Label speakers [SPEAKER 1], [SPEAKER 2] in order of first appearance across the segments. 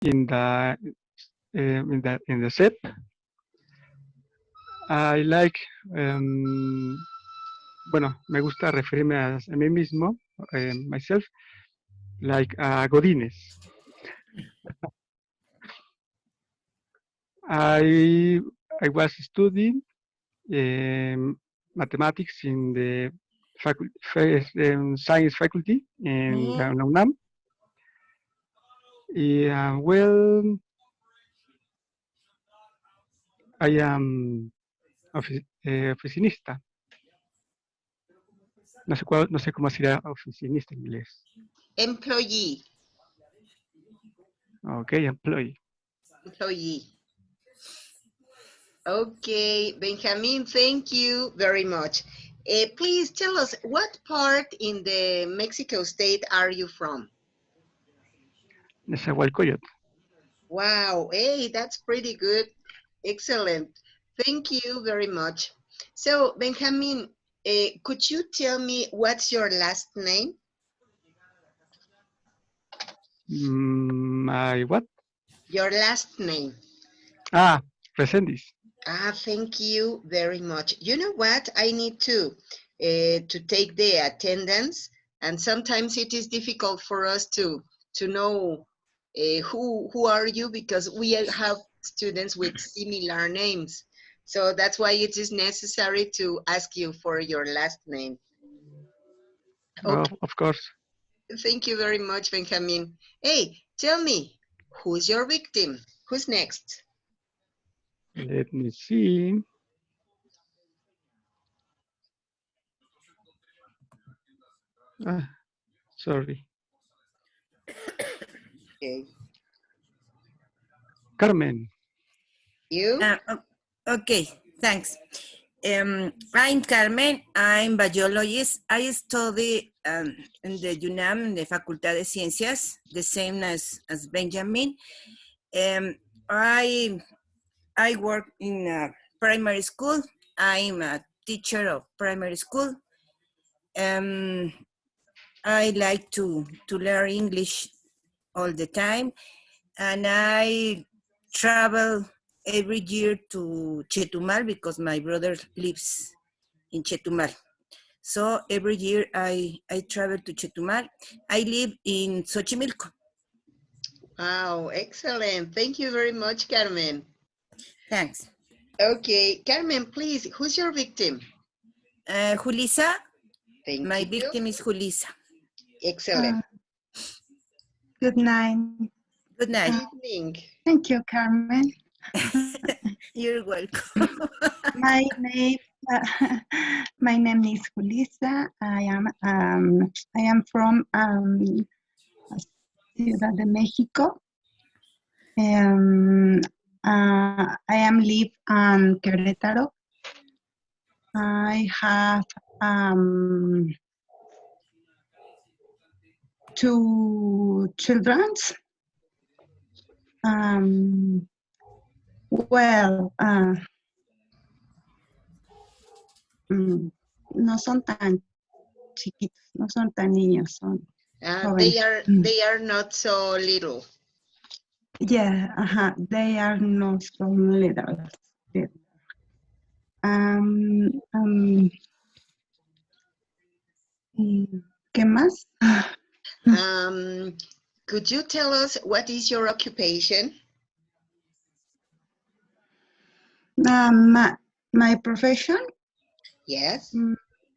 [SPEAKER 1] in the set. I like, bueno, me gusta referirme a mí mismo, myself, like Godines. I was studying mathematics in the science faculty in
[SPEAKER 2] Mm,
[SPEAKER 1] la UNAM. Well, I am oficinista. No sé cómo sería oficinista en inglés.
[SPEAKER 3] Employee.
[SPEAKER 1] Okay, employee.
[SPEAKER 3] Employee. Okay, Benjamin, thank you very much. Please tell us, what part in the Mexico state are you from?
[SPEAKER 1] Nezahualcóyotl.
[SPEAKER 3] Wow, hey, that's pretty good. Excellent. Thank you very much. So, Benjamin, could you tell me what's your last name?
[SPEAKER 1] My what?
[SPEAKER 3] Your last name.
[SPEAKER 1] Resendiz.
[SPEAKER 3] Thank you very much. You know what? I need to take the attendance, and sometimes it is difficult for us to know who are you, because we have students with similar names. So that's why it is necessary to ask you for your last name. Okay.
[SPEAKER 1] Of course.
[SPEAKER 3] Thank you very much, Benjamin. Hey, tell me, who's your victim? Who's next?
[SPEAKER 1] Let me see. Sorry.
[SPEAKER 3] Okay.
[SPEAKER 1] Carmen.
[SPEAKER 3] You?
[SPEAKER 2] Okay, thanks. I'm Carmen. I'm biologist. I study in the UNAM, in the Facultad de Ciencias, the same as Benjamin. I work in primary school. I'm a teacher of primary school. I like to learn English all the time, and I travel every year to Chetumal because my brother lives in Chetumal. So every year I travel to Chetumal. I live in Xochimilco.
[SPEAKER 3] Wow, excellent. Thank you very much, Carmen.
[SPEAKER 2] Thanks.
[SPEAKER 3] Okay, Carmen, please, who's your victim?
[SPEAKER 2] Julissa.
[SPEAKER 3] Thank
[SPEAKER 2] My
[SPEAKER 3] you.
[SPEAKER 2] victim is Julissa.
[SPEAKER 3] Excellent.
[SPEAKER 4] Good night.
[SPEAKER 2] Good night.
[SPEAKER 3] Good evening.
[SPEAKER 4] Thank you, Carmen.
[SPEAKER 2] You're welcome.
[SPEAKER 4] My name is Julissa. I am from Ciudad de Mexico. I am live in Querétaro. I have 2 children. No son tan chiquitos, no son tan niños, son jóvenes.
[SPEAKER 3] They are not so little.
[SPEAKER 4] Yeah, they are not so little. ¿Qué más?
[SPEAKER 3] Could you tell us what is your occupation?
[SPEAKER 4] My profession?
[SPEAKER 3] Yes.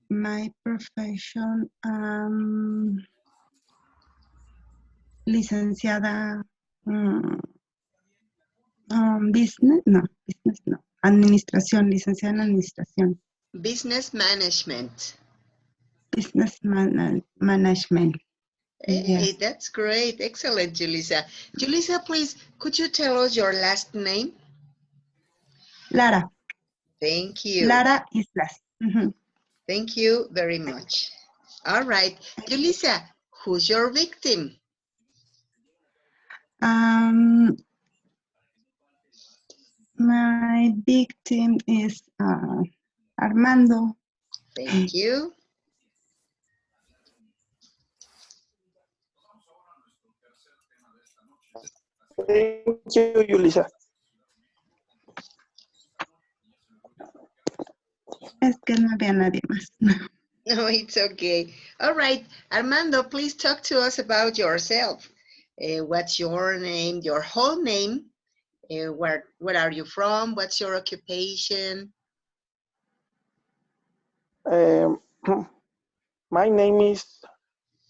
[SPEAKER 4] My profession, licenciada, business no, administración, licenciada en administración.
[SPEAKER 3] Business management.
[SPEAKER 4] Business management.
[SPEAKER 3] Hey,
[SPEAKER 4] Yes.
[SPEAKER 3] that's great. Excellent, Julissa. Julissa, please, could you tell us your last name?
[SPEAKER 4] Lara.
[SPEAKER 3] Thank you.
[SPEAKER 4] Lara Islas.
[SPEAKER 3] Thank you very much. All right. Julissa, who's your victim?
[SPEAKER 4] My victim is Armando.
[SPEAKER 3] Thank you.
[SPEAKER 5] Thank you, Yulisa.
[SPEAKER 4] Es que no había nadie más.
[SPEAKER 3] No, it's okay. All right, Armando, please talk to us about yourself. What's your name, your whole name? Where are you from? What's your occupation?
[SPEAKER 5] My name is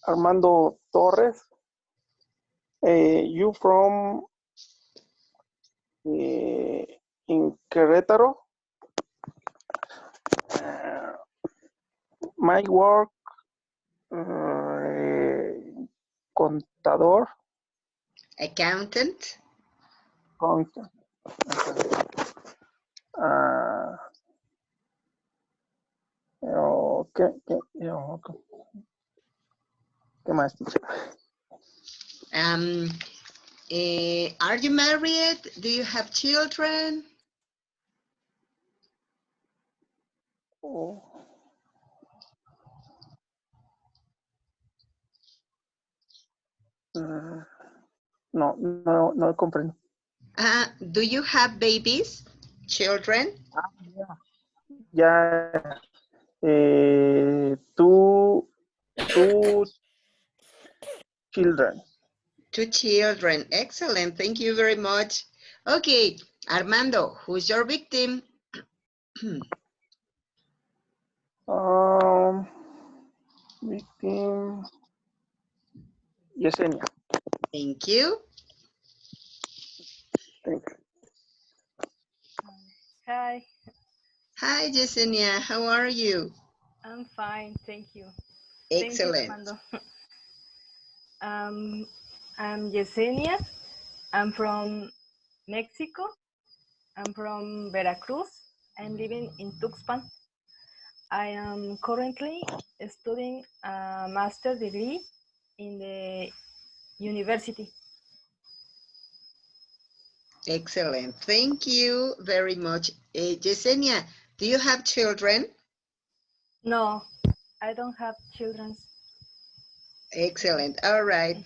[SPEAKER 5] Armando Torres. You from in Querétaro. My work, contador.
[SPEAKER 3] Accountant?
[SPEAKER 5] ¿Qué más?
[SPEAKER 3] Are you married? Do you have children?
[SPEAKER 5] Oh. No comprendo.
[SPEAKER 3] Do you have babies? Children?
[SPEAKER 5] Ya, two children.
[SPEAKER 3] 2 children. Excellent. Thank you very much. Okay, Armando, who's your victim?
[SPEAKER 5] Victim Yesenia.
[SPEAKER 3] Thank you.
[SPEAKER 5] Thank you.
[SPEAKER 6] Hi,
[SPEAKER 3] Hi, Yesenia. How are you?
[SPEAKER 6] I'm fine, thank you.
[SPEAKER 3] Excellent.
[SPEAKER 6] Thank you, Armando. I'm Yesenia. I'm from Mexico. I'm from Veracruz. I'm living in Tuxpan. I am currently studying a master's degree in the university.
[SPEAKER 3] Excellent. Thank you very much. Yesenia, do you have children?
[SPEAKER 6] No, I don't have children.
[SPEAKER 3] Excellent. All right.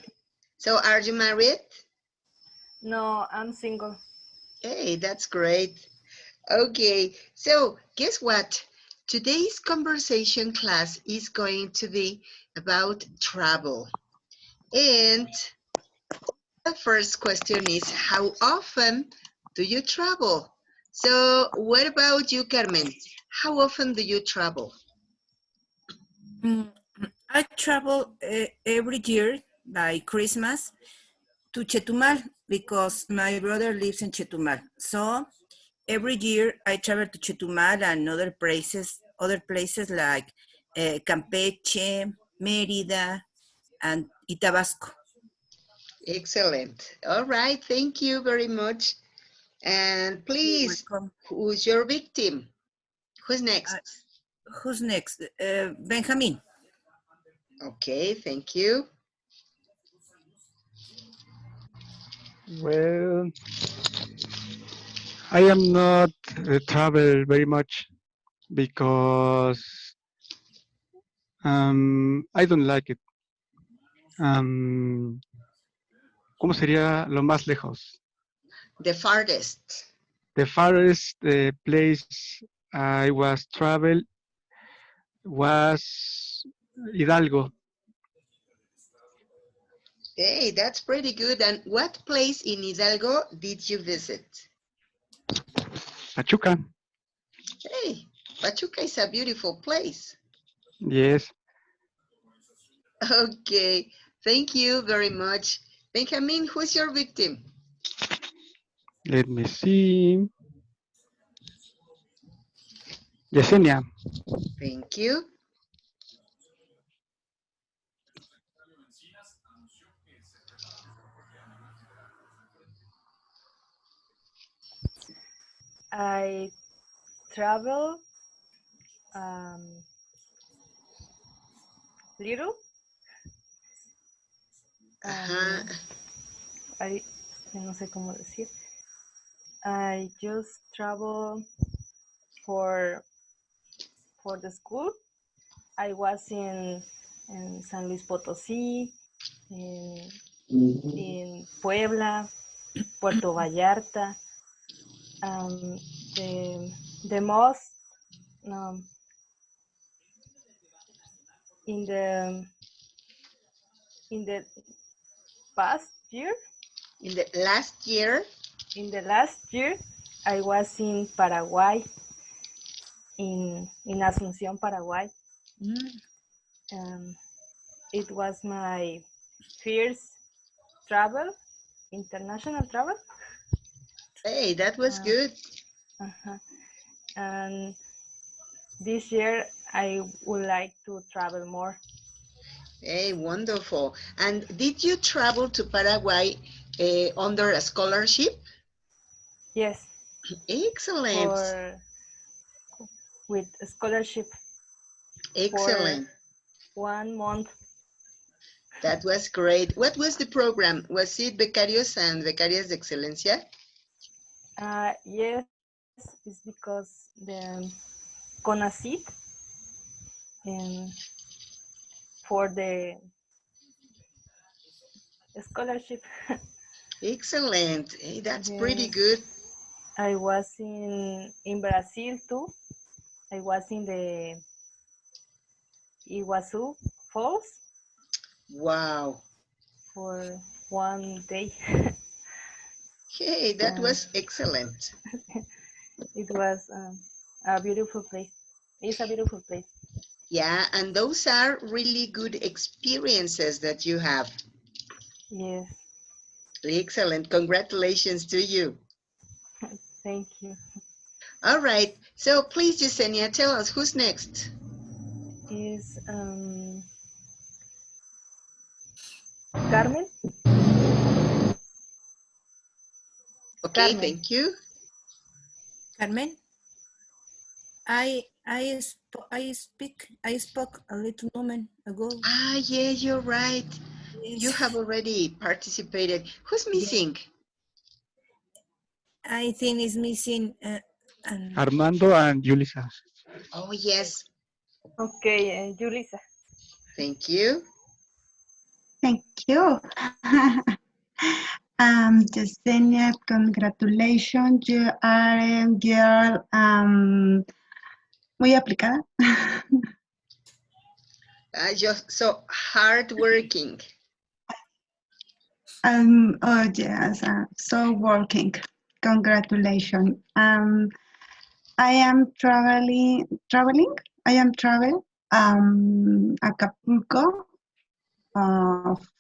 [SPEAKER 3] So are you married?
[SPEAKER 6] No, I'm single.
[SPEAKER 3] Hey, that's great. Okay, so guess what? Today's conversation class is going to be about travel. And the first question is, how often do you travel? So what about you, Carmen? How often do you travel?
[SPEAKER 2] I travel every year by Christmas to Chetumal because my brother lives in Chetumal. So every year I travel to Chetumal and other places like Campeche, Mérida, and Tabasco.
[SPEAKER 3] Excellent. All right, thank you very much. And please, who's your victim? Who's next?
[SPEAKER 2] Who's next? Benjamin.
[SPEAKER 3] Okay, thank you.
[SPEAKER 1] Well, I am not travel very much because I don't like it. ¿Cómo sería lo más lejos?
[SPEAKER 3] The farthest.
[SPEAKER 1] The farthest place I was travel was Hidalgo.
[SPEAKER 3] Hey, that's pretty good. And what place in Hidalgo did you visit?
[SPEAKER 1] Pachuca.
[SPEAKER 3] Hey, Pachuca is a beautiful place.
[SPEAKER 1] Yes.
[SPEAKER 3] Okay, thank you very much. Benjamin, who's your victim?
[SPEAKER 1] Let me see. Yesenia.
[SPEAKER 3] Thank you.
[SPEAKER 6] I travel little. No sé cómo decir. I just travel for the school. I was in San Luis Potosí, in Puebla, Puerto Vallarta. Um, the most um, in the past year,
[SPEAKER 3] In the last year?
[SPEAKER 6] in the last year, I was in Paraguay, in Asunción, Paraguay. It was my first travel, international travel.
[SPEAKER 3] Hey, that was good.
[SPEAKER 6] And this year, I would like to travel more.
[SPEAKER 3] Hey, wonderful. And did you travel to Paraguay under a scholarship?
[SPEAKER 6] Yes.
[SPEAKER 3] Excellent.
[SPEAKER 6] With a scholarship.
[SPEAKER 3] Excellent.
[SPEAKER 6] For 1 month.
[SPEAKER 3] That was great. What was the program? Was it Becarios and Becarias de Excelencia?
[SPEAKER 6] Yes, it's because the CONACYT and for the scholarship.
[SPEAKER 3] Excellent. Hey, that's
[SPEAKER 6] Yes.
[SPEAKER 3] pretty good.
[SPEAKER 6] I was in Brazil too. I was in the Iguazu Falls.
[SPEAKER 3] Wow.
[SPEAKER 6] For 1 day.
[SPEAKER 3] Hey, that was excellent.
[SPEAKER 6] It was a beautiful place. It's a beautiful place.
[SPEAKER 3] Yeah, and those are really good experiences that you have.
[SPEAKER 6] Yes.
[SPEAKER 3] Excellent. Congratulations to you.
[SPEAKER 6] Thank you.
[SPEAKER 3] All right. So please, Yesenia, tell us who's next.
[SPEAKER 6] Is Carmen.
[SPEAKER 3] Okay,
[SPEAKER 6] Carmen.
[SPEAKER 3] thank you.
[SPEAKER 2] Carmen, I spoke a little moment ago.
[SPEAKER 3] Ah, yeah, you're right.
[SPEAKER 2] Yes.
[SPEAKER 3] You have already participated. Who's missing?
[SPEAKER 2] I think it's missing.
[SPEAKER 1] Armando and Julissa.
[SPEAKER 3] Oh, yes.
[SPEAKER 6] Okay, Julissa.
[SPEAKER 3] Thank you.
[SPEAKER 4] Thank you. Yesenia, congratulations. You are a girl muy aplicada.
[SPEAKER 3] Just so hardworking.
[SPEAKER 4] Oh yes, so working. Congratulations. I am traveling. I am travel Acapulco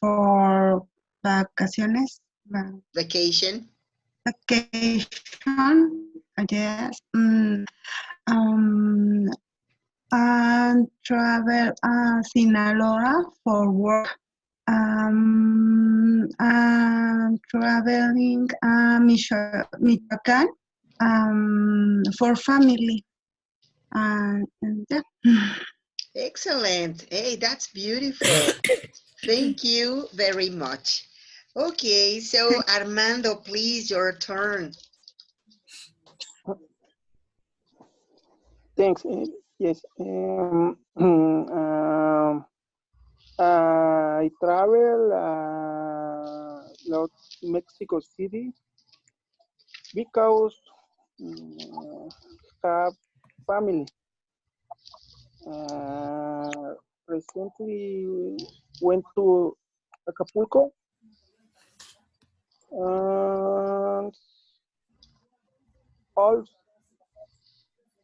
[SPEAKER 4] for vacaciones.
[SPEAKER 3] Vacation.
[SPEAKER 4] Vacation. Yes. And travel Sinaloa for work. I'm traveling Michoacán for family. Yeah.
[SPEAKER 3] Excellent. Hey, that's beautiful. Thank you very much. Okay, so Armando, please, your turn.
[SPEAKER 5] Thanks. Yes. I travel Mexico City because have family. Recently went to Acapulco and also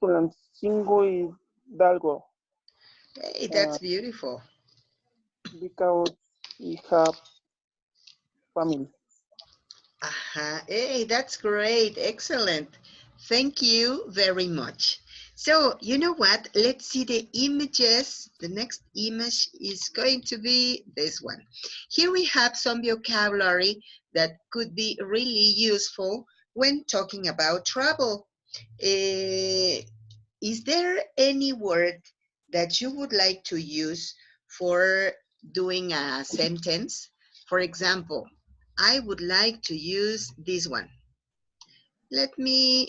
[SPEAKER 5] Tulancingo Hidalgo.
[SPEAKER 3] Hey, that's beautiful.
[SPEAKER 5] Because we have family.
[SPEAKER 3] Hey, that's great. Excellent. Thank you very much. So, you know what? Let's see the images. The next image is going to be this one. Here we have some vocabulary that could be really useful when talking about travel. Is there any word that you would like to use for doing a sentence? For example, I would like to use this one. Let me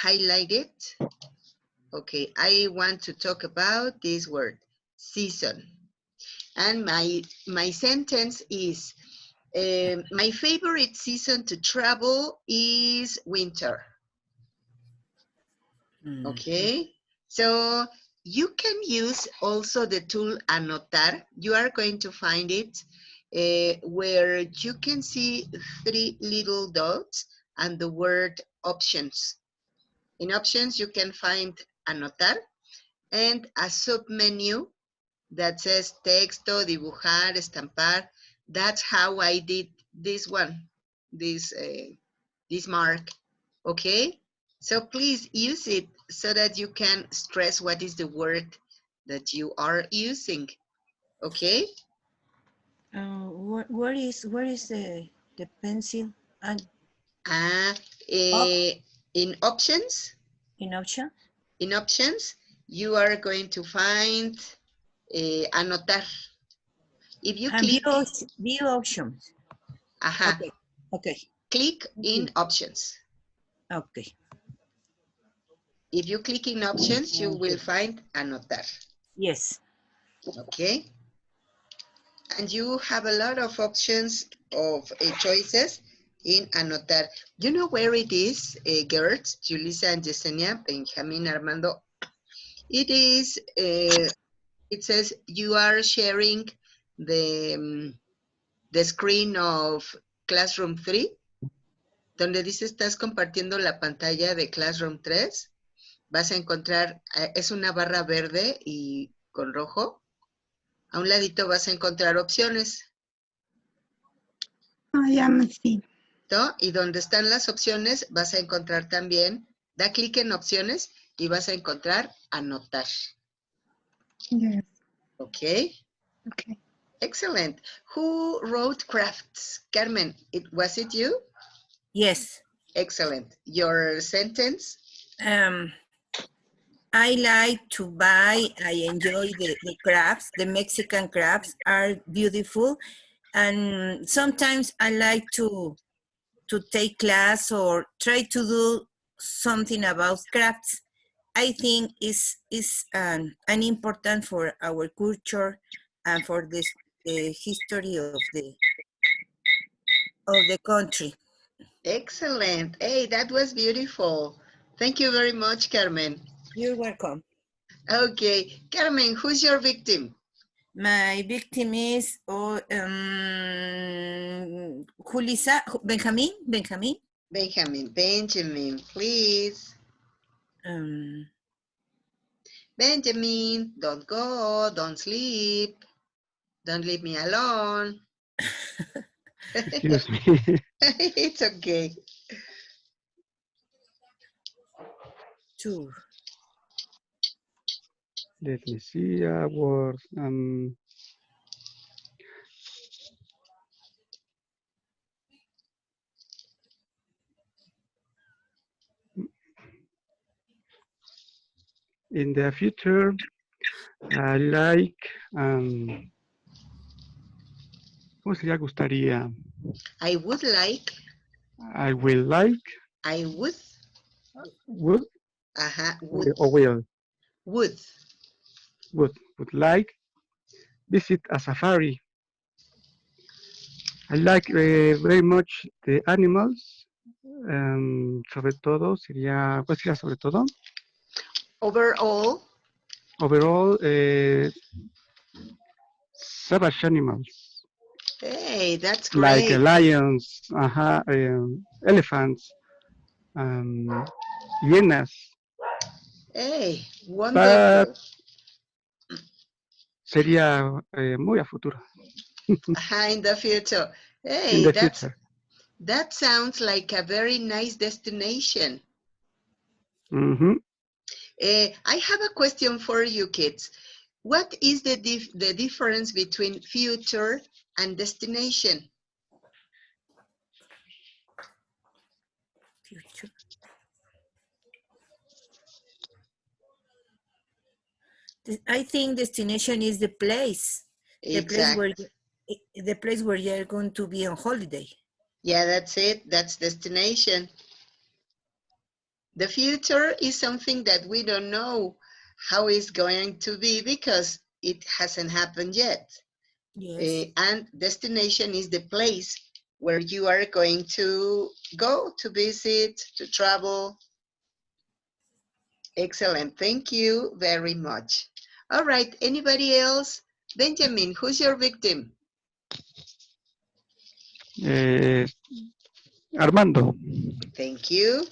[SPEAKER 3] highlight it. Okay, I want to talk about this word, season. And my sentence is, My favorite season to travel is winter. Okay, so you can use also the tool Anotar. You are going to find it where you can see 3 little dots and the word options. In options, you can find Anotar and a submenu that says texto, dibujar, estampar. That's how I did this one, this mark, okay? So please use it so that you can stress what is the word that you are using, okay?
[SPEAKER 2] Where is the pencil and
[SPEAKER 3] In options,
[SPEAKER 2] in option?
[SPEAKER 3] you are going to find anotar. If you
[SPEAKER 2] And
[SPEAKER 3] click,
[SPEAKER 2] view options. Okay. Okay.
[SPEAKER 3] click in options.
[SPEAKER 2] Okay.
[SPEAKER 3] If you click in options, you will
[SPEAKER 2] Okay.
[SPEAKER 3] find anotar,
[SPEAKER 2] Yes.
[SPEAKER 3] okay? And you have a lot of options of choices in anotar. You know where it is, Gert, Julissa, and Yesenia, Benjamin, Armando? It is, it says you are sharing the screen of Classroom 3, donde dice estás compartiendo la pantalla de Classroom 3. Vas a encontrar, es una barra verde y con rojo. A un ladito vas a encontrar opciones.
[SPEAKER 4] Ya me sí.
[SPEAKER 3] ¿No? Y donde están las opciones vas a encontrar también, da clic en opciones y vas a encontrar anotar.
[SPEAKER 4] Yes.
[SPEAKER 3] Okay?
[SPEAKER 4] Okay.
[SPEAKER 3] Excellent. Who wrote crafts? Carmen, was it you?
[SPEAKER 2] Yes.
[SPEAKER 3] Excellent. Your sentence?
[SPEAKER 2] I like to buy, I enjoy the crafts. The Mexican crafts are beautiful. And sometimes I like to take class or try to do something about crafts. I think is an important for our culture and for the history of the country.
[SPEAKER 3] Excellent. Hey, that was beautiful. Thank you very much, Carmen.
[SPEAKER 2] You're welcome.
[SPEAKER 3] Okay, Carmen, who's your victim?
[SPEAKER 2] My victim is Julissa, Benjamin,
[SPEAKER 3] please. Benjamin, don't go, don't sleep, don't leave me alone.
[SPEAKER 1] Excuse me.
[SPEAKER 3] It's okay.
[SPEAKER 2] Two.
[SPEAKER 1] Let me see a word. In the future, I like, ¿cómo sería gustaría?
[SPEAKER 3] I would like.
[SPEAKER 1] I will like.
[SPEAKER 3] I would.
[SPEAKER 1] Would.
[SPEAKER 3] Would.
[SPEAKER 1] Or will.
[SPEAKER 3] Would.
[SPEAKER 1] Would like visit a safari. I like very much the animals. Sobre todo sería, ¿cuál sería sobre todo?
[SPEAKER 3] Overall.
[SPEAKER 1] Overall, savage animals.
[SPEAKER 3] Hey, that's great.
[SPEAKER 1] Like lions, elephants, hyenas.
[SPEAKER 3] Hey, wonderful.
[SPEAKER 1] But sería muy a futuro.
[SPEAKER 3] In the future. Hey,
[SPEAKER 1] In the future.
[SPEAKER 3] That sounds like a very nice destination.
[SPEAKER 1] Mm-hmm.
[SPEAKER 3] I have a question for you kids. What is the difference between future and destination?
[SPEAKER 2] Future. I think destination is the place.
[SPEAKER 3] Exactly.
[SPEAKER 2] The place where you're going to be on holiday.
[SPEAKER 3] Yeah, that's it. That's destination. The future is something that we don't know how it's going to be because it hasn't happened yet.
[SPEAKER 2] Yes.
[SPEAKER 3] And destination is the place where you are going to go to visit, to travel. Excellent. Thank you very much. All right. Anybody else? Benjamin, who's your victim?
[SPEAKER 1] Eh, Armando.
[SPEAKER 3] Thank you.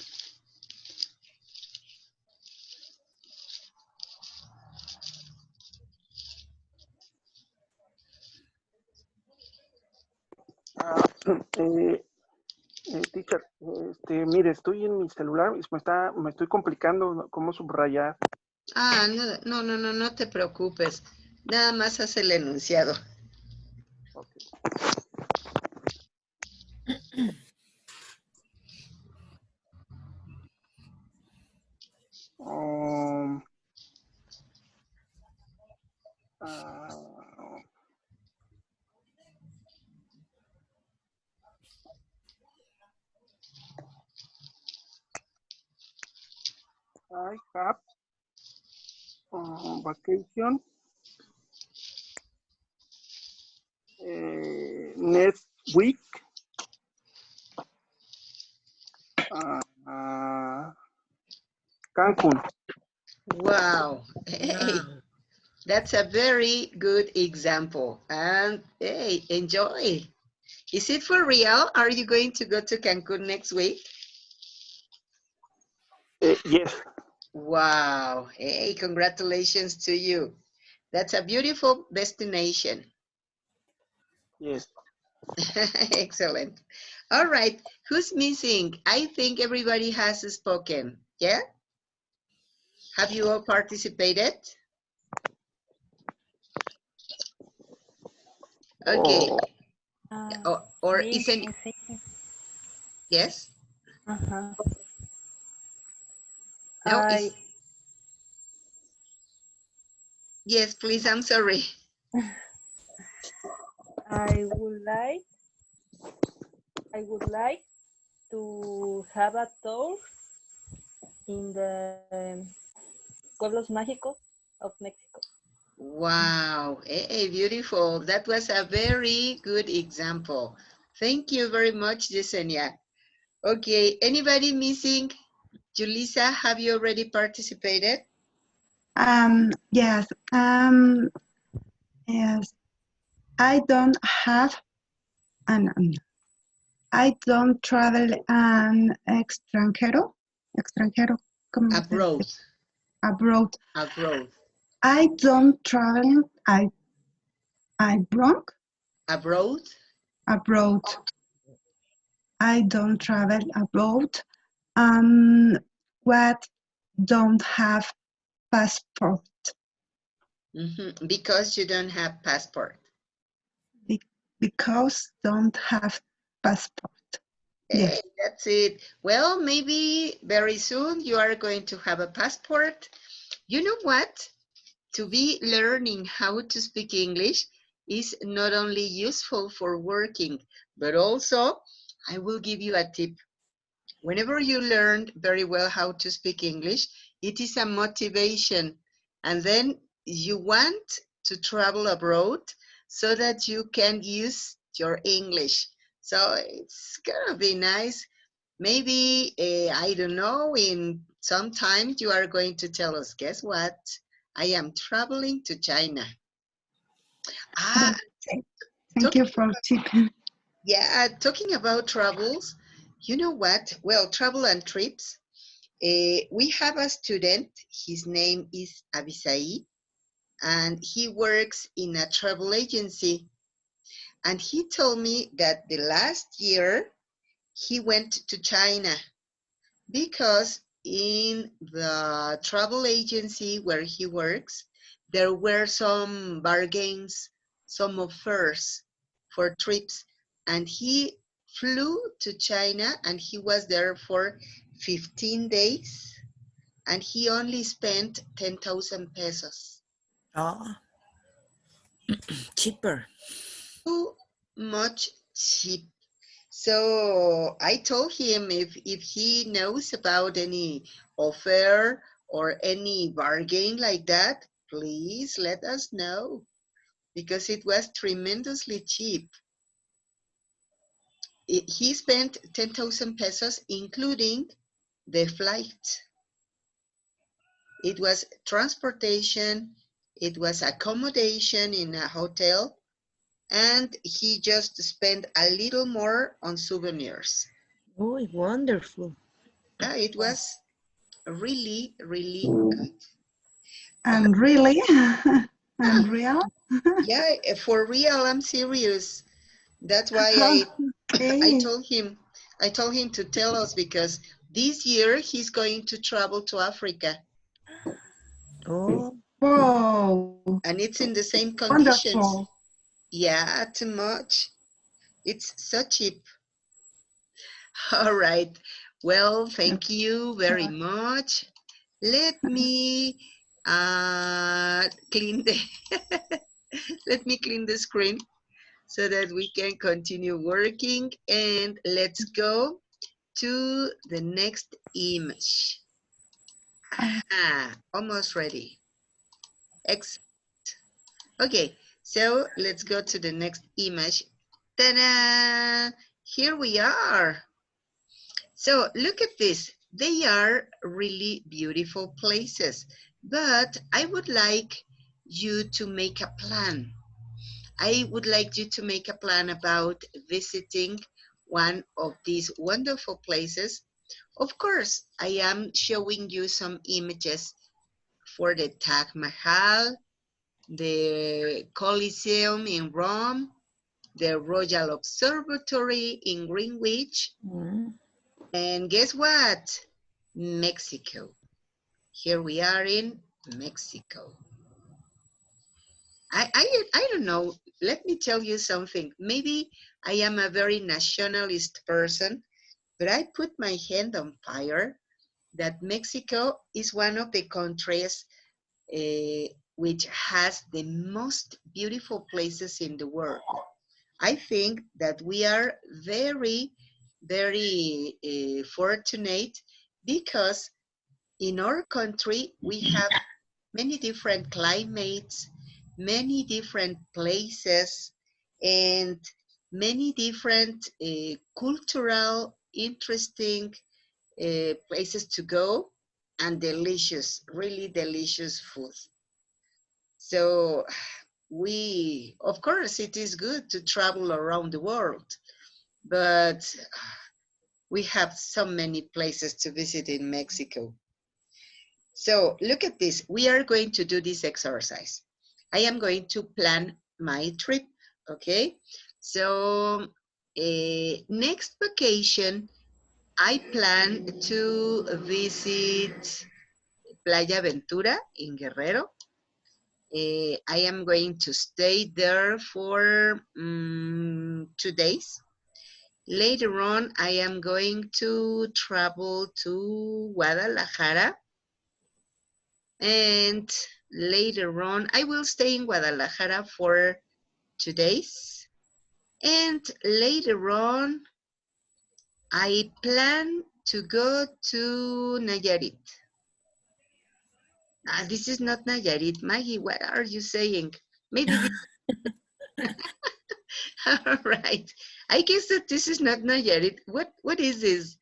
[SPEAKER 5] Teacher, mire, estoy en mi celular y me estoy complicando cómo subrayar.
[SPEAKER 3] Ah, no, no, no, no, no te preocupes. Nada más haz el enunciado.
[SPEAKER 5] Okay. I have vacation next week. Cancun.
[SPEAKER 3] Wow. Hey, that's a very good example. And hey, enjoy. Is it for real? Are you going to go to Cancun next week?
[SPEAKER 5] Yes.
[SPEAKER 3] Wow. Hey, congratulations to you. That's a beautiful destination.
[SPEAKER 5] Yes.
[SPEAKER 3] Excellent. All right. Who's missing? I think everybody has spoken. Yeah? Have you all participated? Okay. Or
[SPEAKER 6] Me,
[SPEAKER 3] isn't,
[SPEAKER 6] I think.
[SPEAKER 3] yes?
[SPEAKER 6] Uh-huh.
[SPEAKER 3] No, yes, please. I'm sorry.
[SPEAKER 6] I would like to have a tour in the Pueblos Mágicos of Mexico.
[SPEAKER 3] Wow. Hey, beautiful. That was a very good example. Thank you very much, Yesenia. Okay. Anybody missing? Julissa, have you already participated?
[SPEAKER 4] Yes. Yes. I don't have an. I don't travel an extranjero. Extranjero. ¿Cómo se
[SPEAKER 3] Abroad.
[SPEAKER 4] dice? Abroad.
[SPEAKER 3] Abroad.
[SPEAKER 4] I don't travel. I bronc
[SPEAKER 3] Abroad.
[SPEAKER 4] abroad. I don't travel abroad. What don't have passport
[SPEAKER 3] Because you don't have passport.
[SPEAKER 4] because don't have passport.
[SPEAKER 3] Hey,
[SPEAKER 4] Yes.
[SPEAKER 3] that's it. Well, maybe very soon you are going to have a passport. You know what? To be learning how to speak English is not only useful for working, but also I will give you a tip. Whenever you learn very well how to speak English, it is a motivation. And then you want to travel abroad so that you can use your English. So it's gonna be nice. Maybe, I don't know, in some time you are going to tell us, guess what? I am traveling to China.
[SPEAKER 4] Thank you for tipping.
[SPEAKER 3] Yeah, talking about travels, you know what? Well, travel and trips. We have a student, his name is Abisai, and he works in a travel agency. And he told me that the last year he went to China because in the travel agency where he works, there were some bargains, some offers for trips, and he flew to China and he was there for 15 days and he only spent 10,000 pesos.
[SPEAKER 2] Oh, cheaper.
[SPEAKER 3] Too much cheap. So I told him if he knows about any offer or any bargain like that, please let us know. because it was tremendously cheap. He spent 10,000 pesos, including the flight. It was transportation, it was accommodation in a hotel, and he just spent a little more on souvenirs.
[SPEAKER 2] Oh, wonderful.
[SPEAKER 3] It was really, really good.
[SPEAKER 4] And really? And real?
[SPEAKER 3] Yeah, for real, I'm serious. That's why I
[SPEAKER 4] Okay.
[SPEAKER 3] told him to tell us, because this year he's going to travel to Africa.
[SPEAKER 2] Oh,
[SPEAKER 4] Whoa.
[SPEAKER 3] And it's in the same conditions.
[SPEAKER 4] Wonderful.
[SPEAKER 3] Yeah, too much. It's so cheap. All right. Well, thank you very much. Let me clean the let me clean the screen so that we can continue working, and let's go to the next image. Almost ready. Excellent. Okay, so let's go to the next image. Ta-da! Here we are. So look at this. They are really beautiful places, but I would like you to make a plan. I would like you to make a plan about visiting one of these wonderful places. Of course, I am showing you some images for the Taj Mahal, the Colosseum in Rome, the Royal Observatory in Greenwich, and guess what? Mexico. Here we are in Mexico. I don't know. Let me tell you something. Maybe I am a very nationalist person, but I put my hand on fire that Mexico is one of the countries which has the most beautiful places in the world. I think that we are very, very fortunate, because in our country we have many different climates, many different places, and many different cultural, interesting places to go, and delicious, really delicious food. So of course, it is good to travel around the world, but we have so many places to visit in Mexico. So look at this. We are going to do this exercise. I am going to plan my trip, okay? So next vacation, I plan to visit Playa Ventura in Guerrero. I am going to stay there for 2 days. Later on, I am going to travel to Guadalajara. And later on, I will stay in Guadalajara for 2 days. And later on, I plan to go to Nayarit. This is not Nayarit. Maggie, what are you saying? Maybe this... All right. I guess that this is not Nayarit. What is this?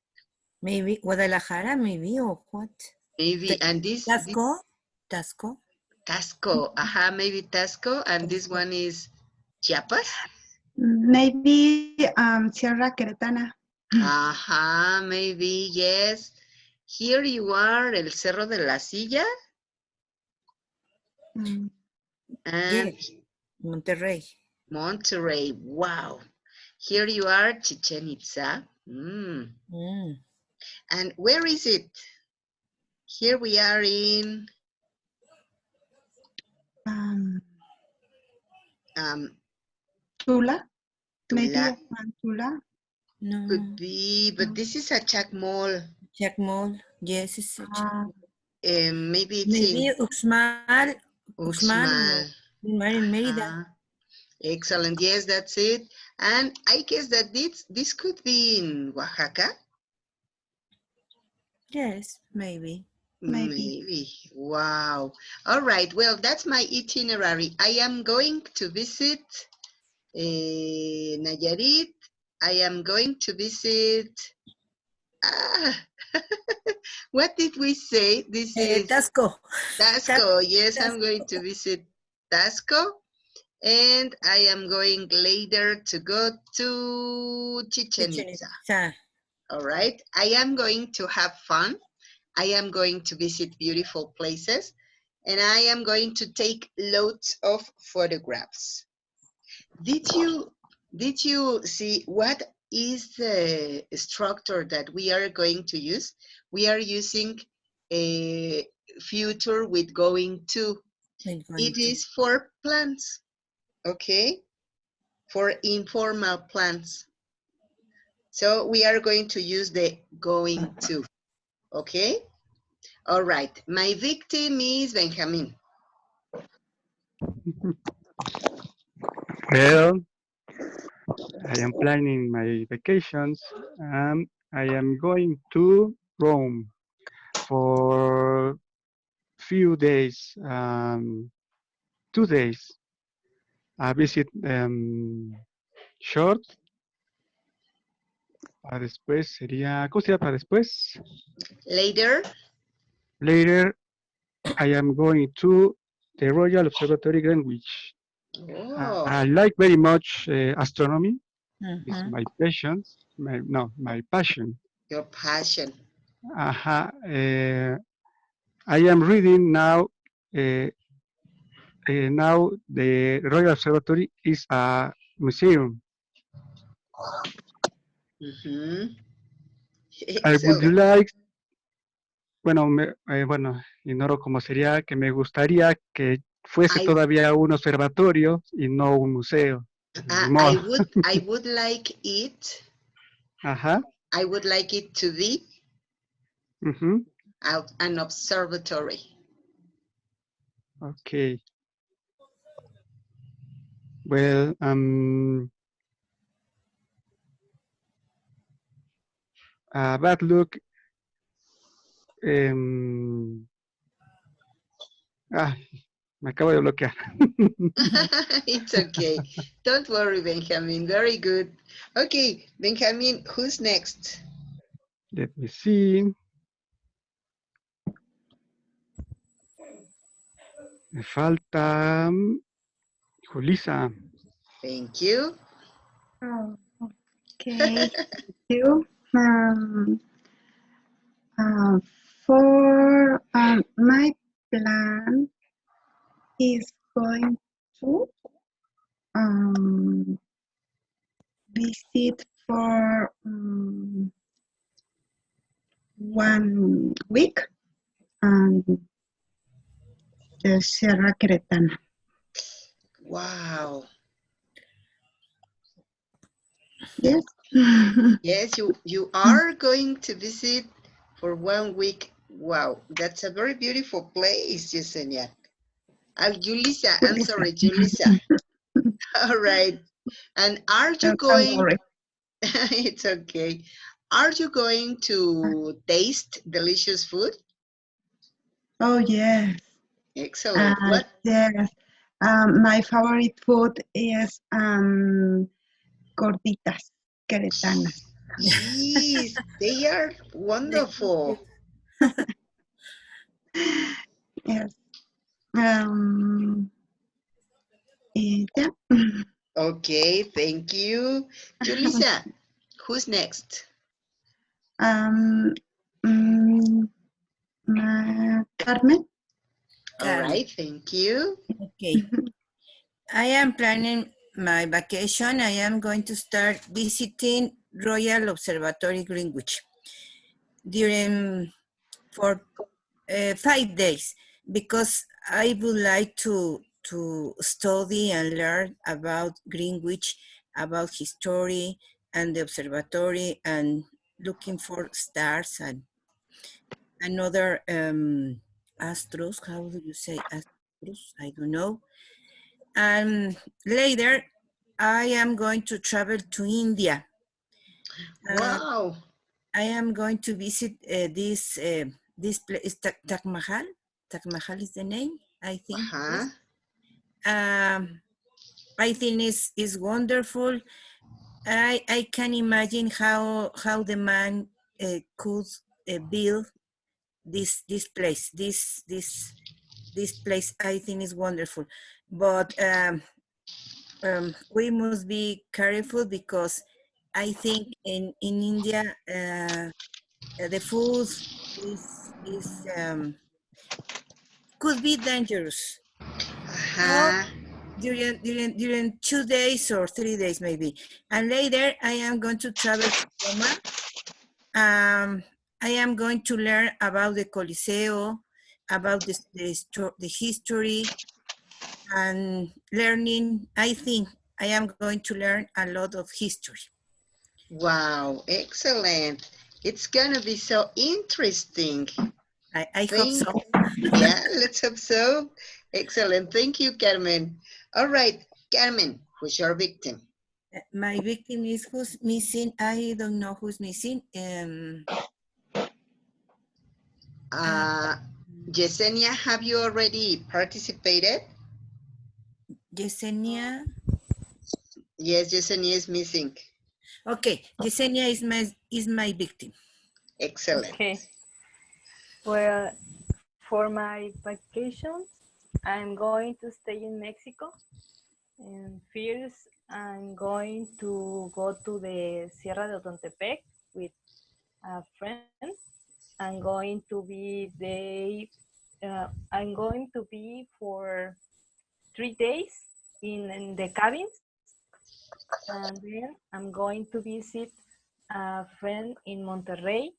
[SPEAKER 2] maybe Guadalajara, maybe, or what?
[SPEAKER 3] Maybe, and this...
[SPEAKER 2] Tasco? Tasco?
[SPEAKER 3] Tasco. Maybe Tasco. And this one is Chiapas?
[SPEAKER 4] Maybe Sierra Queretana.
[SPEAKER 3] Maybe, yes. Here you are, El Cerro de la Silla. And
[SPEAKER 2] Yes. Monterrey.
[SPEAKER 3] Monterrey, wow. Here you are, Chichen Itza. And where is it? Here we are in...
[SPEAKER 4] Tula. Maybe
[SPEAKER 3] Tula.
[SPEAKER 4] Tula.
[SPEAKER 2] No.
[SPEAKER 3] Could be, but this is a Chacmol.
[SPEAKER 2] Chacmol, yes, it's a Chacmol.
[SPEAKER 3] Maybe it's
[SPEAKER 2] maybe
[SPEAKER 3] in...
[SPEAKER 2] Uxmal.
[SPEAKER 3] Uxmal.
[SPEAKER 2] In Mérida.
[SPEAKER 3] Excellent, yes, that's it. And I guess that this could be in Oaxaca.
[SPEAKER 2] Yes, maybe.
[SPEAKER 3] Maybe. Wow. All right. Well, that's my itinerary. I am going to visit Nayarit. I am going to visit. Ah, what did we say? This is
[SPEAKER 2] Tasco.
[SPEAKER 3] Tasco. Yes, I'm going to visit Tasco. And I am going later to go to Chichen Itza. All right. I am going to have fun. I am going to visit beautiful places. And I am going to take loads of photographs. Did you see what is the structure that we are going to use? We are using a future with going to. It is for plans, okay? For informal plans. So we are going to use the going to, okay? All right, my victim is Benjamin.
[SPEAKER 1] Well, I am planning my vacations and I am going to Rome for few days, 2 days. A visit short. Para después sería, ¿cómo sería para después?
[SPEAKER 3] Later.
[SPEAKER 1] Later, I am going to the Royal Observatory Greenwich.
[SPEAKER 3] Oh.
[SPEAKER 1] I like very much astronomy. It's my passion. My passion.
[SPEAKER 3] Your passion.
[SPEAKER 1] I am reading now. Now the Royal Observatory is a museum. I would like, bueno, ignoro cómo sería, que me gustaría que fuese todavía un observatorio y no un museo.
[SPEAKER 3] I would like it. I would like it to be an observatory.
[SPEAKER 1] Okay. Well, bad luck. Me acabo de bloquear.
[SPEAKER 3] It's okay. Don't worry, Benjamin. Very good. Okay, Benjamin, who's next?
[SPEAKER 1] Let me see. Me falta Julissa.
[SPEAKER 3] Thank you.
[SPEAKER 4] Oh, okay, thank you. For my plan is going to visit for 1 week and the Sierra Cretana.
[SPEAKER 3] Wow.
[SPEAKER 4] Yes.
[SPEAKER 3] Yes, you are going to visit for 1 week. Wow, that's a very beautiful place, Yesenia. Julissa, I'm sorry, Julissa. All right. And are you going? It's okay. Are you going to taste delicious food?
[SPEAKER 4] Oh, yes.
[SPEAKER 3] Excellent. What?
[SPEAKER 4] Yes. My favorite food is gorditas queretanas.
[SPEAKER 3] Jeez, they are wonderful.
[SPEAKER 4] Yes. Yeah.
[SPEAKER 3] Okay, thank you. Julissa, who's next?
[SPEAKER 4] Carmen.
[SPEAKER 3] All right, thank you.
[SPEAKER 2] Okay. I am planning my vacation. I am going to start visiting Royal Observatory Greenwich for 5 days because I would like to study and learn about Greenwich, about history and the observatory and looking for stars and another astros. How do you say astros? I don't know. And later, I am going to travel to India.
[SPEAKER 3] Wow.
[SPEAKER 2] I am going to visit this this place, Taj Mahal. Taj Mahal is the name, I think.
[SPEAKER 3] Uh-huh.
[SPEAKER 2] I think is wonderful. I can imagine how the man could build this place. This place I think is wonderful, but we must be careful because I think in India the food is could be dangerous. So
[SPEAKER 3] Uh-huh.
[SPEAKER 2] during 2 days or 3 days maybe, and later I am going to travel to Roma. I am going to learn about the Coliseo, about the history, and learning. I think I am going to learn a lot of history.
[SPEAKER 3] Wow, excellent. It's gonna be so interesting.
[SPEAKER 2] I hope so.
[SPEAKER 3] Yeah, let's hope so. Excellent. Thank you, Carmen. All right, Carmen, who's your victim?
[SPEAKER 2] My victim is who's missing. I don't know who's missing.
[SPEAKER 3] Yesenia, have you already participated?
[SPEAKER 2] Yesenia.
[SPEAKER 3] Yes, Yesenia is missing.
[SPEAKER 2] Okay, Yesenia is my victim.
[SPEAKER 3] Excellent.
[SPEAKER 6] Okay. Well, for my vacations, I'm going to stay in Mexico. And first, I'm going to go to the Sierra de Otontepec with a friend. I'm going to be I'm going to be for 3 days in the cabins, and then I'm going to visit a friend in Monterrey.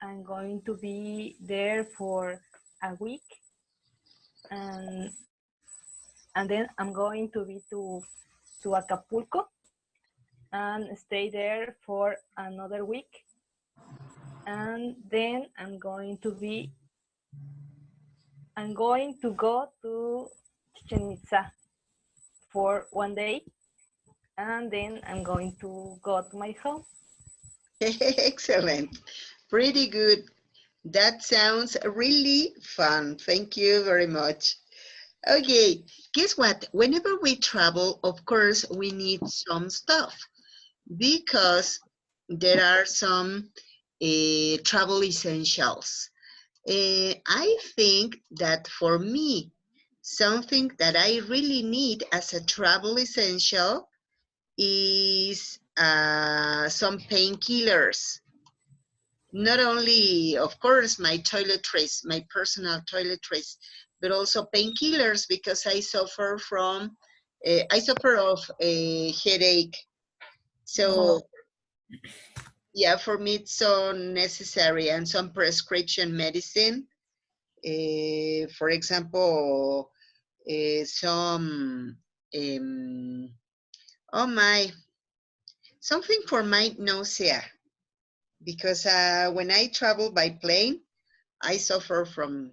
[SPEAKER 6] I'm going to be there for a week, and then I'm going to be to Acapulco and stay there for another week, and then I'm going to go to Chichen Itza for 1 day, and then I'm going to go to my home.
[SPEAKER 3] Excellent. Pretty good. That sounds really fun. Thank you very much. Okay, guess what? Whenever we travel, of course, we need some stuff because there are some travel essentials. I think that for me, something that I really need as a travel essential is some painkillers. Not only, of course, my toiletries, my personal toiletries, but also painkillers because I suffer of a headache. So yeah, for me it's so necessary, and some prescription medicine. For example, some oh my, something for my nausea, because when I travel by plane, I suffer from,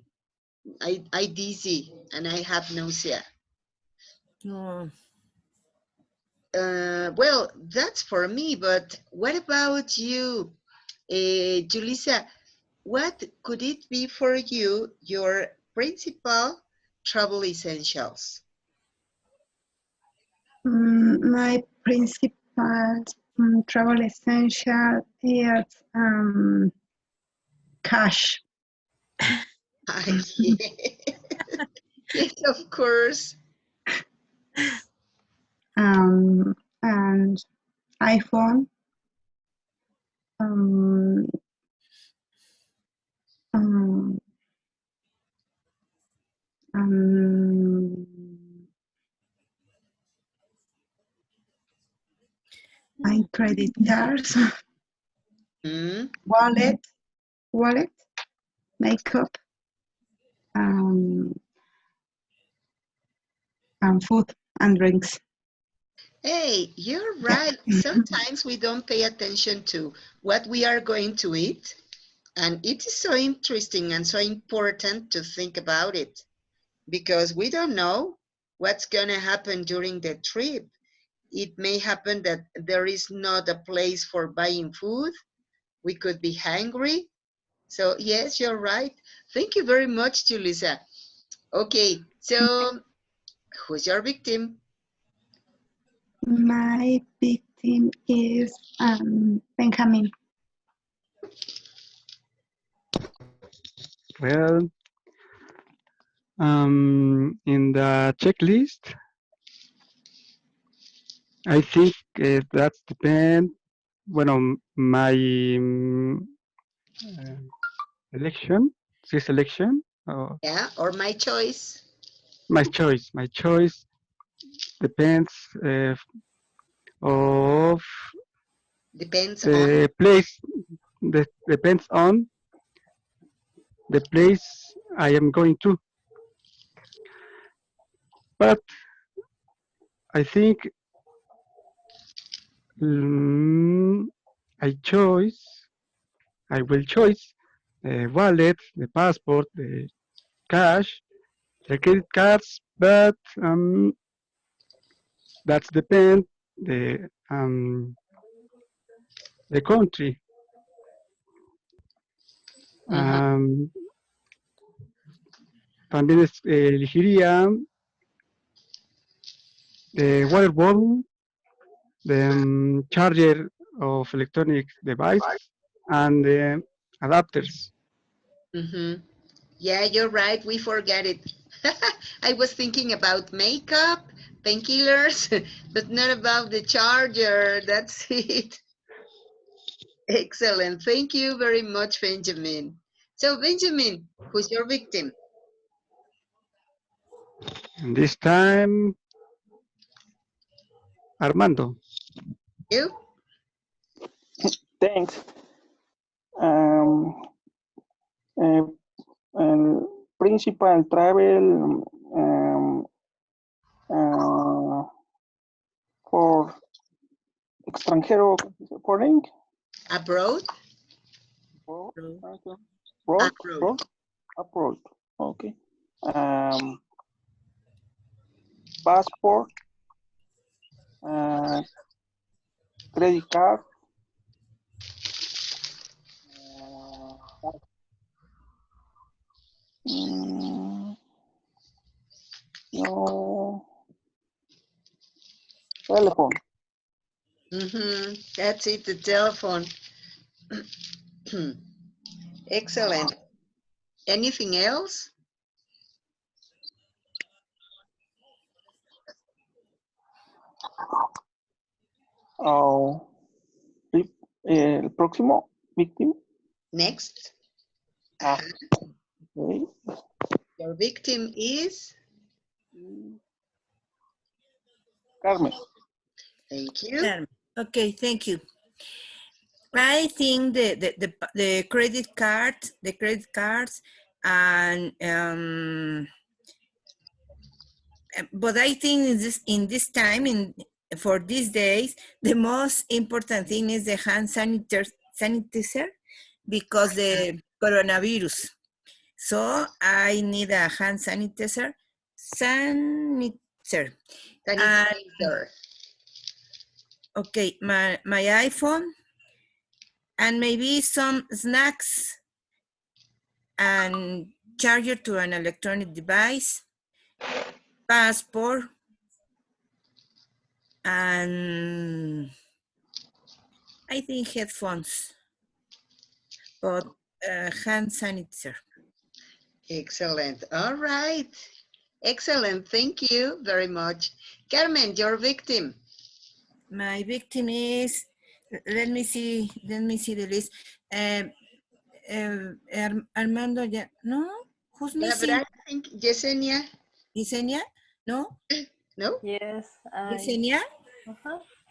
[SPEAKER 3] I dizzy and I have nausea.
[SPEAKER 2] Oh.
[SPEAKER 3] Well, that's for me, but what about you, Julissa? What could it be for you, your principal travel essentials?
[SPEAKER 4] My principal travel essential is cash.
[SPEAKER 3] Yes, of course.
[SPEAKER 4] And iPhone. My credit cards, wallet, makeup, and food and drinks.
[SPEAKER 3] Hey, you're right. Sometimes we don't pay attention to what we are going to eat. And it is so interesting and so important to think about it, because we don't know what's going to happen during the trip. It may happen that there is not a place for buying food. We could be hungry. So yes, you're right. Thank you very much, Julissa. Okay, so who's your victim?
[SPEAKER 4] My victim is Benjamin.
[SPEAKER 1] Well, in the checklist, I think that depends. Bueno, my election, this election,
[SPEAKER 3] Yeah, or my choice.
[SPEAKER 1] my choice. My choice depends of
[SPEAKER 3] Depends on.
[SPEAKER 1] the place. Depends on the place I am going to. But I think mm, I choose. I will choose the wallet, the passport, the cash, the credit cards. But that depends the country.
[SPEAKER 3] Uh-huh.
[SPEAKER 1] También elegiría the water bottle, the charger of electronic device, and the adapters.
[SPEAKER 3] Mm-hmm. Yeah, you're right. We forget it. I was thinking about makeup, painkillers, but not about the charger. That's it. Excellent. Thank you very much, Benjamin. So, Benjamin, who's your victim?
[SPEAKER 1] And this time, Armando.
[SPEAKER 3] You?
[SPEAKER 5] Thanks. Um, uh, Principal travel for extranjero, foreign,
[SPEAKER 3] Abroad?
[SPEAKER 5] abroad,
[SPEAKER 2] No.
[SPEAKER 5] abroad,
[SPEAKER 3] Abroad.
[SPEAKER 5] abroad. Okay. Passport, credit card, no, telephone.
[SPEAKER 3] Mm-hmm. That's it, the telephone. Excellent. Anything else?
[SPEAKER 5] Oh, el próximo victim.
[SPEAKER 3] Next.
[SPEAKER 5] Ah, okay.
[SPEAKER 3] Your victim is?
[SPEAKER 5] Carmen.
[SPEAKER 3] Thank you.
[SPEAKER 2] Okay, thank you. I think the credit cards, and but I think in this time for these days, the most important thing is the hand sanitizer because the coronavirus. So I need a hand sanitizer. And
[SPEAKER 3] Sanitizer.
[SPEAKER 2] okay, my iPhone, and maybe some snacks and charger to an electronic device, passport, and I think headphones, but hand sanitizer.
[SPEAKER 3] Excellent. All right. Excellent. Thank you very much. Carmen, your victim.
[SPEAKER 2] My victim is, let me see the list. Armando, yeah, no? Who's
[SPEAKER 3] Yeah, but
[SPEAKER 2] missing?
[SPEAKER 3] I think Yesenia.
[SPEAKER 2] Yesenia? No?
[SPEAKER 3] No?
[SPEAKER 6] Yes,
[SPEAKER 2] Yesenia?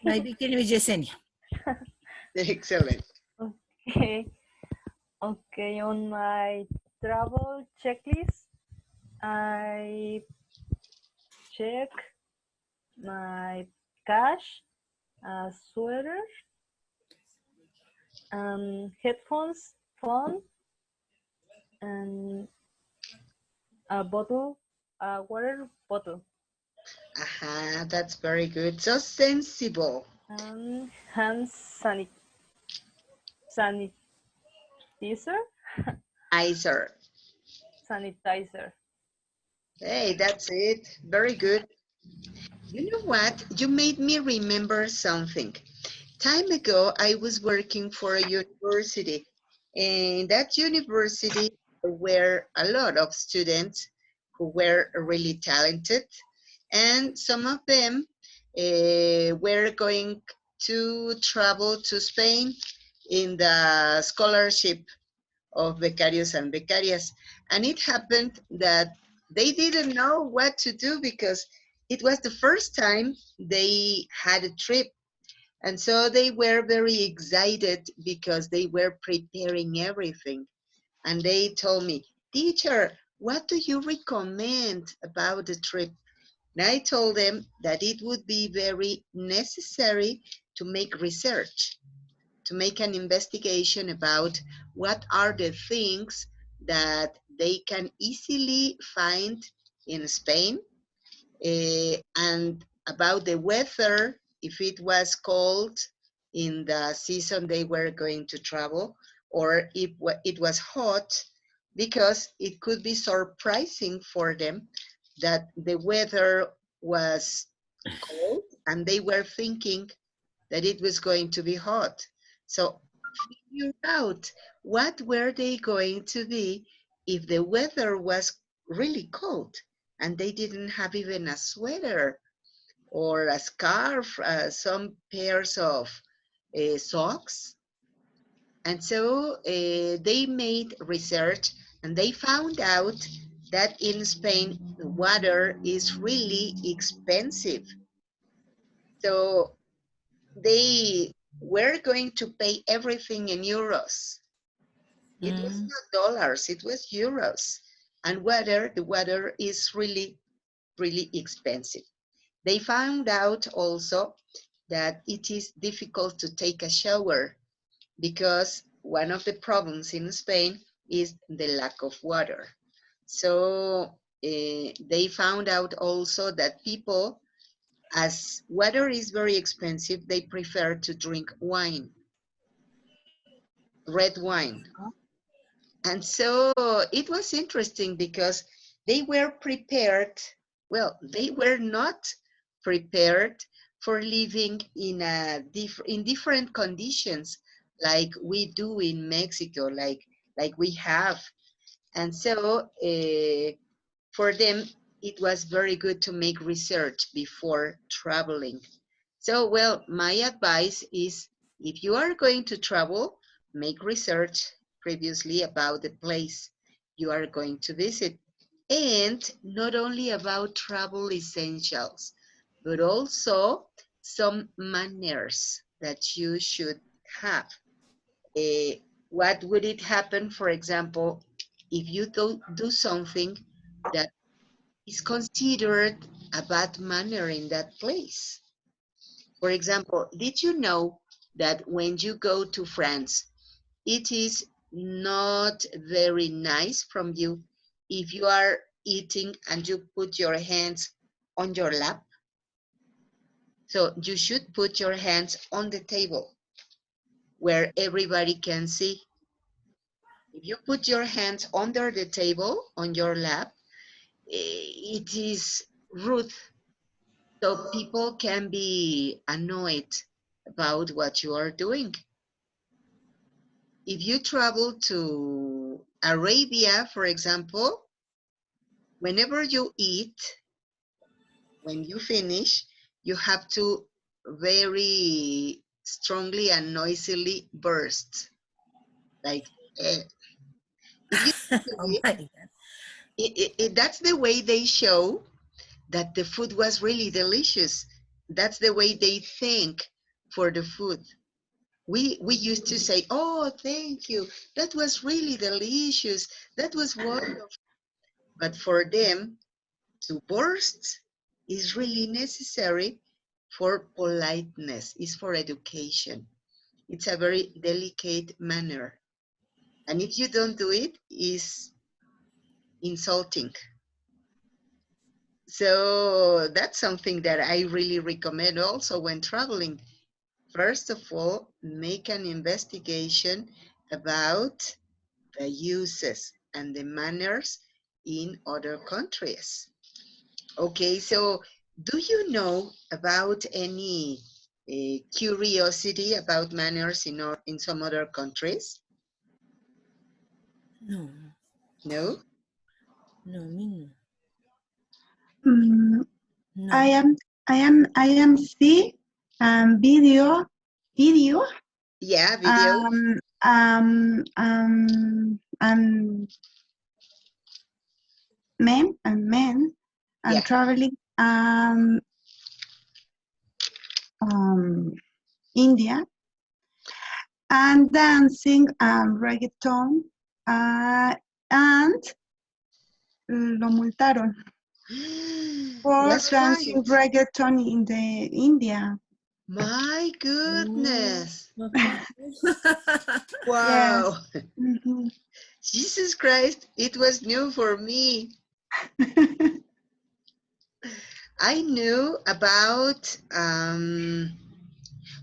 [SPEAKER 2] My victim is Yesenia.
[SPEAKER 3] Excellent.
[SPEAKER 6] okay. Okay, on my travel checklist, I check my cash, a sweater, headphones, phone, and a bottle, a water bottle,
[SPEAKER 3] Aha, that's very good. So sensible.
[SPEAKER 6] and hand sanitizer.
[SPEAKER 3] Iser.
[SPEAKER 6] Sanitizer.
[SPEAKER 3] Hey, that's it. Very good. You know what? You made me remember something. Time ago, I was working for a university, and that university were a lot of students who were really talented, and some of them were going to travel to Spain in the scholarship of becarios and becarias. And it happened that they didn't know what to do because it was the first time they had a trip. And so they were very excited because they were preparing everything. And they told me, teacher, what do you recommend about the trip? And I told them that it would be very necessary to make research, to make an investigation about what are the things that they can easily find in Spain, and about the weather, if it was cold in the season they were going to travel, or if it was hot, because it could be surprising for them that the weather was cold and they were thinking that it was going to be hot. So figure out what were they going to be if the weather was really cold and they didn't have even a sweater or a scarf, some pairs of socks. And so they made research and they found out that in Spain, the water is really expensive. So they were going to pay everything in euros. It was not dollars, it was euros. And the water is really, really expensive. They found out also that it is difficult to take a shower because one of the problems in Spain is the lack of water. So they found out also that people, as water is very expensive, they prefer to drink wine, red wine. And so it was interesting because they were prepared, well, they were not prepared for living in in different conditions like we do in Mexico, like we have. And so for them, it was very good to make research before traveling. So, well, my advice is if you are going to travel, make research previously about the place you are going to visit. And not only about travel essentials, but also some manners that you should have. What would it happen, for example, if you do something that is considered a bad manner in that place? For example, did you know that when you go to France, it is not very nice from you if you are eating and you put your hands on your lap? So you should put your hands on the table where everybody can see. If you put your hands under the table on your lap, it is rude. So people can be annoyed about what you are doing. If you travel to Arabia, for example, whenever you eat, when you finish, you have to very strongly and noisily burst. Like, if you
[SPEAKER 2] Oh
[SPEAKER 3] do
[SPEAKER 2] my God.
[SPEAKER 3] that's the way they show that the food was really delicious. That's the way they thank for the food. We used to say, oh, thank you. That was really delicious. That was wonderful. But for them to burst is really necessary for politeness, is for education. It's a very delicate manner. And if you don't do it, it's insulting. So that's something that I really recommend also when traveling. First of all, make an investigation about the uses and the manners in other countries. Okay, so do you know about any curiosity about manners in some other countries?
[SPEAKER 2] No,
[SPEAKER 3] No?
[SPEAKER 2] no, me no.
[SPEAKER 4] Mm,
[SPEAKER 2] No.
[SPEAKER 4] I am see video
[SPEAKER 3] Yeah, video.
[SPEAKER 4] men and
[SPEAKER 3] Yeah.
[SPEAKER 4] traveling India and dancing reggaeton and lo multaron for
[SPEAKER 3] That's
[SPEAKER 4] dancing
[SPEAKER 3] right.
[SPEAKER 4] reggaeton in the India.
[SPEAKER 3] My goodness.
[SPEAKER 4] Yes.
[SPEAKER 3] Wow.
[SPEAKER 4] Mhm.
[SPEAKER 3] Jesus Christ, it was new for me. I knew about,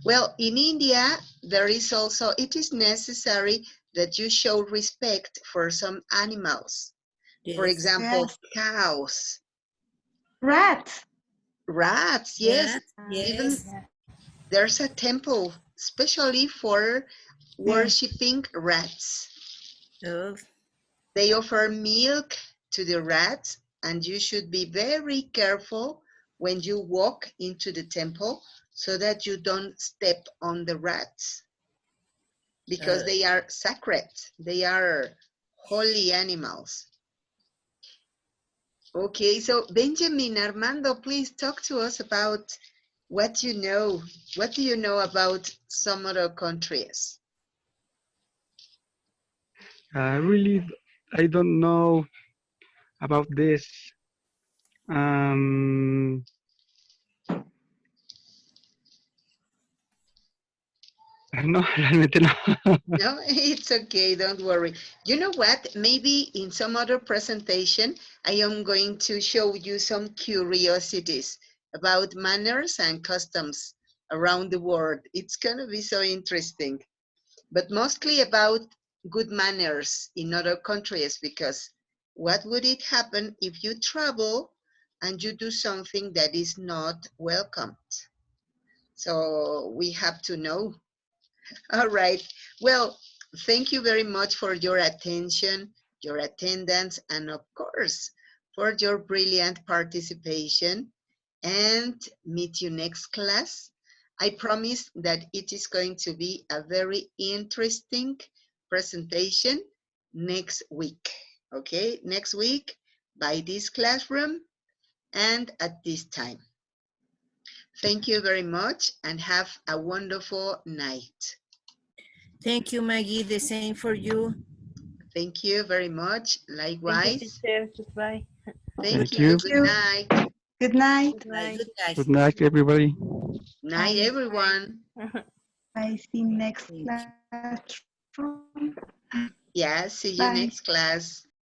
[SPEAKER 3] well, in India, there is also, it is necessary that you show respect for some animals. For
[SPEAKER 2] Yes.
[SPEAKER 3] example,
[SPEAKER 4] Yes.
[SPEAKER 3] cows,
[SPEAKER 4] Rats.
[SPEAKER 3] rats, yes.
[SPEAKER 2] Rats.
[SPEAKER 3] Even
[SPEAKER 2] Yes.
[SPEAKER 6] Yeah.
[SPEAKER 3] there's a temple especially for
[SPEAKER 4] Yes.
[SPEAKER 3] worshiping rats.
[SPEAKER 2] Oh,
[SPEAKER 3] They offer milk to the rats, and you should be very careful when you walk into the temple so that you don't step on the rats because they are sacred. They are holy animals. Okay, so Benjamin Armando, please talk to us about what you know. What do you know about some other countries?
[SPEAKER 1] Really, I don't know about this. Um, no, realmente no.
[SPEAKER 3] No, it's okay, don't worry. You know what? Maybe in some other presentation, I am going to show you some curiosities about manners and customs around the world. It's going to be so interesting, but mostly about good manners in other countries, because what would it happen if you travel and you do something that is not welcomed? So we have to know. All right. Well, thank you very much for your attention, your attendance, and of course, for your brilliant participation. And meet you next class. I promise that it is going to be a very interesting presentation next week. Okay, next week by this classroom and at this time. Thank you very much and have a wonderful night.
[SPEAKER 2] thank you, Maggie. The same for you.
[SPEAKER 3] Thank you very much.
[SPEAKER 6] Thank you,
[SPEAKER 3] Likewise.
[SPEAKER 6] teacher. Goodbye.
[SPEAKER 3] Thank
[SPEAKER 1] Thank
[SPEAKER 3] you.
[SPEAKER 1] you.
[SPEAKER 3] Good
[SPEAKER 4] You.
[SPEAKER 3] night.
[SPEAKER 4] Good night.
[SPEAKER 6] Good
[SPEAKER 2] Bye.
[SPEAKER 6] night.
[SPEAKER 2] Good night.
[SPEAKER 1] Good night, everybody.
[SPEAKER 3] Night,
[SPEAKER 4] Bye.
[SPEAKER 3] everyone.
[SPEAKER 4] I see next
[SPEAKER 2] Thank you.
[SPEAKER 4] classroom.
[SPEAKER 3] Yeah, see you
[SPEAKER 4] Bye.
[SPEAKER 3] next class.